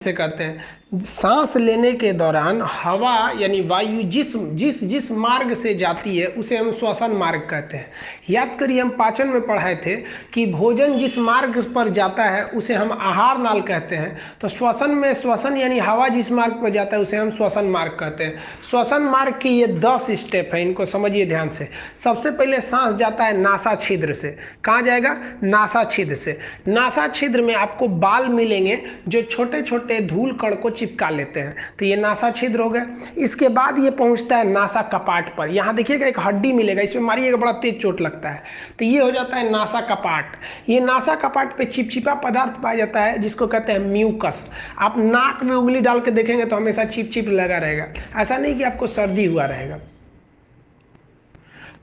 से कहते हैं सांस लेने के दौरान हवा यानी वायु जिस मार्ग से जाती है उसे हम श्वसन मार्ग कहते हैं। याद करिए हम पाचन में पढ़ाए थे कि भोजन जिस मार्ग पर जाता है उसे हम आहार नाल कहते हैं। तो श्वसन में श्वसन यानी हवा जिस मार्ग पर जाता है उसे हम श्वसन मार्ग कहते हैं। श्वसन मार्ग की ये 10 स्टेप है, इनको समझिए ध्यान से। सबसे पहले सांस जाता है नासा छिद्र से। कहाँ जाएगा? नासा छिद्र से। नासा छिद्र में आपको बाल मिलेंगे जो छोटे छोटे धूल कण को चिपका लेते हैं, तो ये नासा छिद्र हो गया। इसके बाद ये पहुंचता है नासा कपाट पर। यहाँ देखिएगा एक हड्डी मिलेगा, इसमें मारिएगा बड़ा तेज चोट लगता है, तो ये हो जाता है नासा कपाट। ये नासा कपाट पे चिपचिपा पदार्थ पाया जाता है जिसको कहते हैं म्यूकस। आप नाक में उंगली डाल के देखेंगे तो हमेशा चिपचिप लगा रहेगा, ऐसा नहीं कि आपको सर्दी हुआ रहेगा।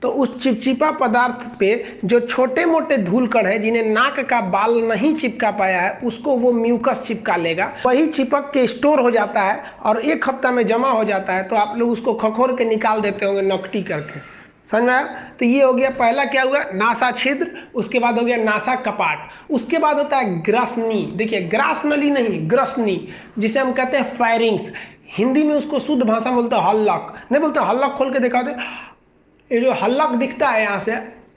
तो उस चिपचिपा पदार्थ पे जो छोटे मोटे धूल कण है जिन्हें नाक का बाल नहीं चिपका पाया है उसको वो म्यूकस चिपका लेगा। वही चिपक के स्टोर हो जाता है और 1 हफ्ता में जमा हो जाता है। तो आप लोग उसको खखोर के निकाल देते होंगे नकटी करके, समझ में आया? तो ये हो गया पहला, क्या हुआ? नासा छिद्र। उसके बाद हो गया नासा कपाट। उसके बाद होता है ग्रसनी। देखिए ग्रास नली नहीं, ग्रसनी, जिसे हम कहते हैं फेरिंग्स। हिंदी में उसको शुद्ध भाषा में बोलते हैं हल्लक। नहीं बोलते हल्लक, खोल के दिखा दे। ये जो हल्लक दिखता है यहाँ से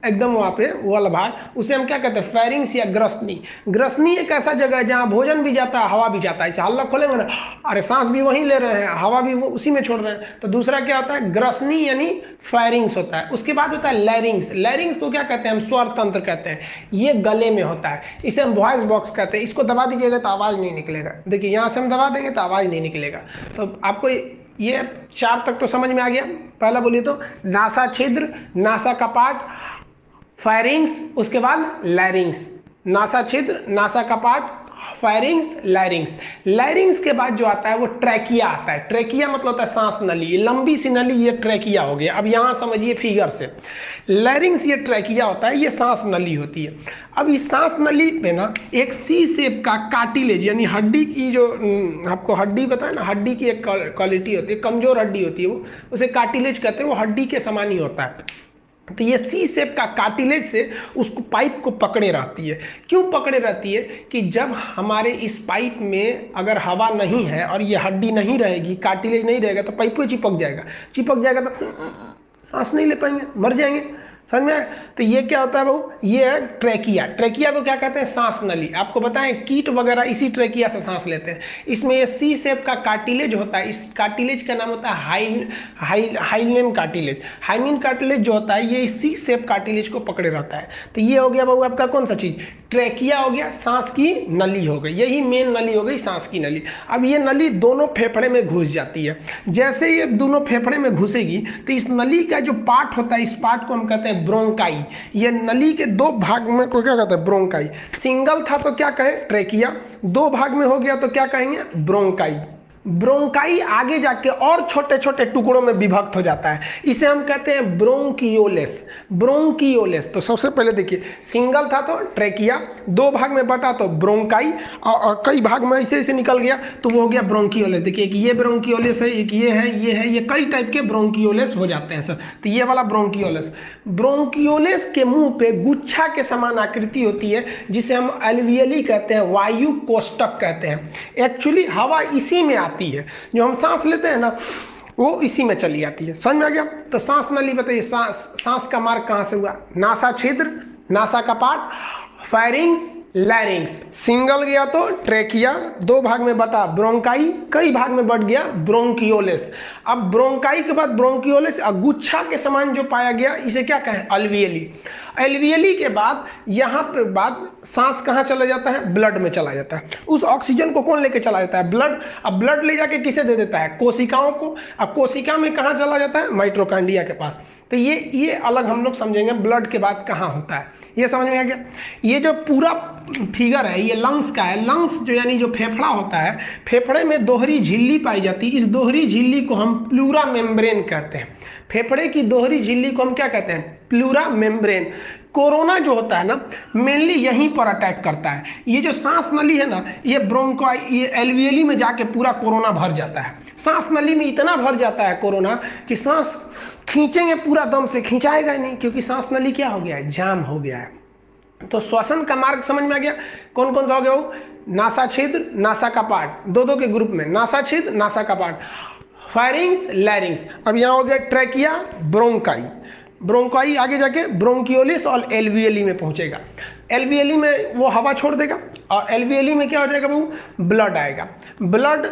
एकदम वहाँ पे वो वाला भाग, उसे हम क्या कहते हैं? फेरिंग्स या ग्रसनी। ग्रसनी एक ऐसा जगह है जहाँ भोजन भी जाता है, हवा भी जाता है। इसे हल्लक खोलेंगे ना, अरे सांस भी वहीं ले रहे हैं, हवा भी वो उसी में छोड़ रहे हैं। तो दूसरा क्या होता है? ग्रसनी यानी फेरिंग्स होता है। उसके बाद होता है लैरिंग्स। लैरिंग्स को क्या कहते हैं? हम स्वर तंत्र कहते हैं। ये गले में होता है, इसे हम वॉइस बॉक्स कहते हैं। इसको दबा दीजिएगा तो आवाज़ नहीं निकलेगा। देखिए यहाँ से हम दबा देंगे तो आवाज़ नहीं निकलेगा। तो आपको ये 4 तक तो समझ में आ गया। पहला बोलिए तो नासा छिद्र, नासा कपाट, फेरिंग्स, उसके बाद लैरिंग्स। नासा छिद्र, नासा कपाट, फेरिंग्स, लैरिंग्स। लैरिंग्स के बाद जो आता है वो ट्रैकिया आता है। ट्रैकिया मतलब होता है सांस नली। ये लंबी सी नली, ये ट्रैकिया हो गया। अब यहाँ समझिए फिगर से, लैरिंग्स ये ट्रैकिया होता है, ये सांस नली होती है। अब इस सांस नली पे ना एक सी शेप का कार्टिलेज यानी हड्डी की, जो आपको हड्डी पता है ना, हड्डी की एक क्वालिटी होती है, कमजोर हड्डी होती है, वो उसे कार्टिलेज कहते हैं। वो हड्डी के समान ही होता है। तो ये सी शेप का कार्टिलेज से उसको पाइप को पकड़े रहती है। क्यों पकड़े रहती है? कि जब हमारे इस पाइप में अगर हवा नहीं है और ये हड्डी नहीं रहेगी, कार्टिलेज नहीं रहेगा, तो पाइप पे चिपक जाएगा। चिपक जाएगा तो सांस नहीं ले पाएंगे, मर जाएंगे। समझ में? तो ये क्या होता है बहू? ये है ट्रैकिया। ट्रैकिया को क्या कहते हैं? सांस नली। आपको बताएं कीट वगैरह इसी ट्रैकिया से सांस लेते हैं। इसमें ये सी शेप का कार्टिलेज होता है। इस कार्टिलेज का नाम होता है हाइनेन कार्टिलेज। हाइनेन कार्टिलेज जो होता है ये सी शेप कार्टिलेज को पकड़े रहता है। तो ये हो गया बहू आपका कौन सा चीज? ट्रैकिया हो गया, सांस की नली हो गई। यही मेन नली हो गई, सांस की नली। अब ये नली दोनों फेफड़े में घुस जाती है। जैसे ये दोनों फेफड़े में घुसेगी तो इस नली का जो पार्ट होता है, इस पार्ट को हम कहते हैं ब्रोंकाई। ये नली के 2 भाग में को क्या कहते हैं? ब्रोंकाई। सिंगल था तो क्या कहे? ट्रैकिया। 2 भाग में हो गया तो क्या कहेंगे? ब्रोंकाई। ब्रोंकाई आगे जाके और छोटे छोटे टुकड़ों में विभक्त हो जाता है, इसे हम कहते हैं ब्रोंकियोलेस। ब्रोंकियोलेस। तो सबसे पहले देखिए, सिंगल था तो ट्रैकिया, 2 भाग में बटा तो ब्रोंकाई, और कई भाग में ऐसे ऐसे निकल गया तो वो हो गया ब्रोंकियोलेस। देखिए एक ये ब्रोंकियोलेस है, एक ये है, ये कई टाइप के ब्रोंकियोलेस हो जाते हैं सर। तो ये वाला ब्रोंकियोलेस। ब्रोंकियोलेस के मुंह पे गुच्छा के समान आकृति होती है जिसे हम एल्वियली कहते हैं, वायु कोष्टक कहते हैं। एक्चुअली हवा इसी में आती है, जो हम सांस लेते हैं ना वो इसी में चली आती है। समझ में आ गया? तो सांस नली बताइए, सांस का मार्ग कहाँ से हुआ? नासा छिद्र, नासा कपाट, फेरिंग्स, लैरिंग्स। सिंगल गया तो ट्रैकिया, 2 भाग में बटा ब्रोंकाई, कई भाग में बढ़ गया ब्रोंकियोलेस। अब ब्रोंकाई के बाद ब्रोंकियोलेस, गुच्छा के समान जो पाया गया इसे क्या कहें? अल्वियली। एल्वियली के बाद यहाँ पे बाद सांस कहाँ चला जाता है? ब्लड में चला जाता है। उस ऑक्सीजन को कौन लेके चला जाता है? ब्लड। अब ब्लड ले जाके किसे दे देता है? कोशिकाओं को। अब कोशिका में कहाँ चला जाता है? माइटोकॉन्ड्रिया के पास। तो ये अलग हम लोग समझेंगे ब्लड के बाद कहाँ होता है, ये समझ में आ गया। ये जो पूरा फिगर है ये लंग्स का है। लंग्स जो यानी जो फेफड़ा होता है, फेफड़े में दोहरी झिल्ली पाई जाती है। इस दोहरी झिल्ली को हम प्लूरा मेम्ब्रेन कहते हैं। फेफड़े की दोहरी झिल्ली को हम क्या कहते हैं? Pleura membrane. कोरोना जो होता है ना मेनली यहीं पर अटैक करता है। ये जो सांस नली है ना, ये ब्रोंकाई, ये एल्वियली में जाके पूरा कोरोना भर जाता है। सांस नली में इतना भर जाता है कोरोना कि सांस खींचेंगे पूरा दम से खींचाएगा ही नहीं, क्योंकि सांस नली क्या हो गया है? जाम हो गया है। तो श्वसन का मार्ग समझ में आ गया? कौन कौन सा हो गया वो? नासा छिद्र, नासा का पार्ट, दो के ग्रुप में, नासा छिद्र, नासा का पार्ट, फायरिंग्स, लैरिंग्स। अब यहाँ हो गया ट्रैकिया, ब्रोंकाई, ब्रोंकाई आगे जाके ब्रोंकियोलिस और एल्वियली में पहुंचेगा। एल्वियली में वो हवा छोड़ देगा और एल्वियली में क्या हो जाएगा वो ब्लड आएगा। ब्लड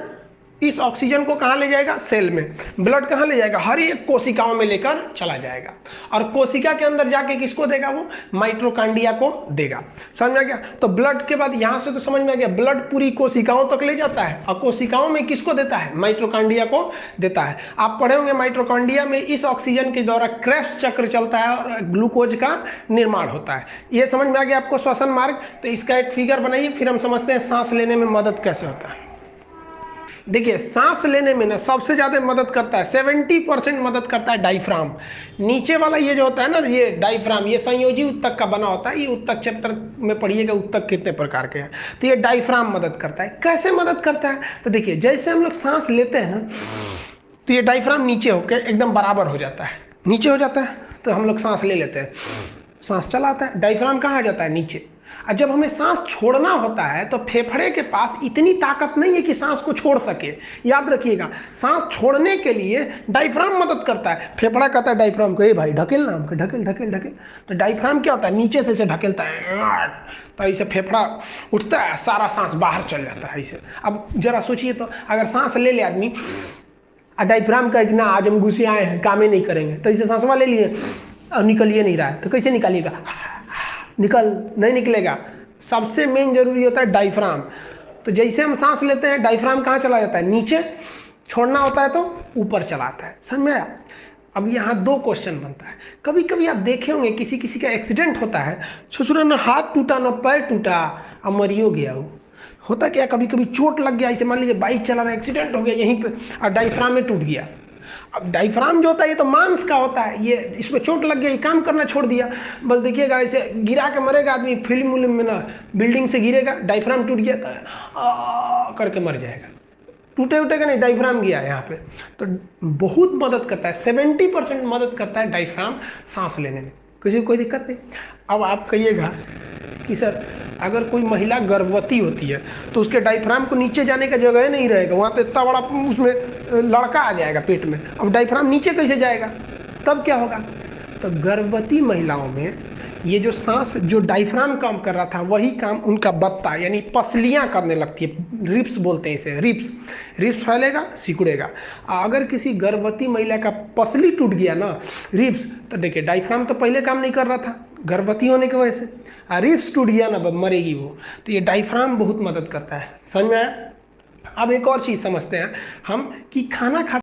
इस ऑक्सीजन को कहाँ ले जाएगा? सेल में। ब्लड कहाँ ले जाएगा? हर एक कोशिकाओं में लेकर चला जाएगा और कोशिका के अंदर जाके किसको देगा? वो माइटोकांड्रिया को देगा। समझ में आ गया? तो ब्लड के बाद यहाँ से तो समझ में आ गया, ब्लड पूरी कोशिकाओं तक ले जाता है और कोशिकाओं में किसको देता है? माइटोकांड्रिया को देता है। आप पढ़े होंगे माइटोकांड्रिया में इस ऑक्सीजन के द्वारा क्रेब्स चक्र चलता है और ग्लूकोज का निर्माण होता है। ये समझ में आ गया आपको श्वसन मार्ग। तो इसका एक फिगर बनाइए, फिर हम समझते हैं सांस लेने में मदद कैसे होता है। देखिए सांस लेने में ना सबसे ज़्यादा मदद करता है, 70% मदद करता है डायफ्राम। नीचे वाला ये जो होता है ना, ये डायफ्राम, ये संयोजी उत्तक का बना होता है। ये उत्तक चैप्टर में पढ़िएगा उत्तक कितने प्रकार के हैं। तो ये डायफ्राम मदद करता है। कैसे मदद करता है? तो देखिए जैसे हम लोग सांस लेते हैं तो ये डायफ्राम नीचे होकर एकदम बराबर हो जाता है, नीचे हो जाता है तो हम लोग सांस ले लेते हैं, सांस चलाता है। डायफ्राम कहाँ आ जाता है? नीचे। और जब हमें सांस छोड़ना होता है तो फेफड़े के पास इतनी ताकत नहीं है कि सांस को छोड़ सके। याद रखिएगा, सांस छोड़ने के लिए डायफ्राम मदद करता है। फेफड़ा कहता है डायफ्राम को, ए भाई ढकेल ना हमको, ढकेल ढकेल ढकेल। तो डायफ्राम क्या होता है? नीचे से इसे ढकेलता है, तो ऐसे फेफड़ा उठता है, सारा सांस बाहर चल जाता है ऐसे। अब जरा सोचिए तो, अगर सांस ले ले आदमी और डायफ्राम कहे कि ना आज हम घुसे आए हैं, काम ही नहीं करेंगे, तो इसे सांसवा ले लिए और निकलिए नहीं रहा है, तो कैसे निकालिएगा? निकल नहीं निकलेगा। सबसे मेन जरूरी होता है डायफ्राम। तो जैसे हम सांस लेते हैं डायफ्राम कहाँ चला जाता है? नीचे। छोड़ना होता है तो ऊपर चलाता है। समझ में आया? अब यहाँ दो क्वेश्चन बनता है। कभी कभी आप देखे होंगे किसी किसी का एक्सीडेंट होता है, ससुरा ना हाथ टूटा ना पैर टूटा और मरियो गया। वो होता क्या, कभी कभी चोट लग गया, इसे मान लीजिए बाइक चला रहा है, एक्सीडेंट हो गया यहीं पे और डायफ्राम में टूट गया। अब डायफ्राम जो होता है ये तो मांस का होता है, ये इसमें चोट लग गया, ये काम करना छोड़ दिया। बस देखिएगा ऐसे गिरा के मरेगा आदमी, फिल्म में ना बिल्डिंग से गिरेगा, डायफ्राम टूट गया तो करके मर जाएगा। टूटे उटेगा नहीं, डायफ्राम गया यहाँ पे। तो बहुत मदद करता है, 70% मदद करता है डायफ्राम सांस लेने में। किसी को कोई दिक्कत नहीं। अब आप कहिएगा कि सर अगर कोई महिला गर्भवती होती है तो उसके डायफ्राम को नीचे जाने का जगह नहीं रहेगा, वहाँ तो इतना बड़ा उसमें लड़का आ जाएगा पेट में, अब डायफ्राम नीचे कैसे जाएगा? तब क्या होगा? तो गर्भवती महिलाओं में ये जो सांस, जो डायफ्राम काम कर रहा था वही काम उनका बत्ता यानी पसलियाँ करने लगती है। रिप्स बोलते हैं इसे, रिप्स। रिप्स फैलेगा, सिकुड़ेगा। अगर किसी गर्भवती महिला का पसली टूट गया ना, रिप्स, तो देखिए डायफ्राम तो पहले काम नहीं कर रहा था गर्भवती होने की वजह से, रिप्स टूट गया ना, मरेगी वो। तो ये डायफ्राम बहुत मदद करता है। समझ में आया? अब एक और चीज़ समझते हैं हम कि खाना खा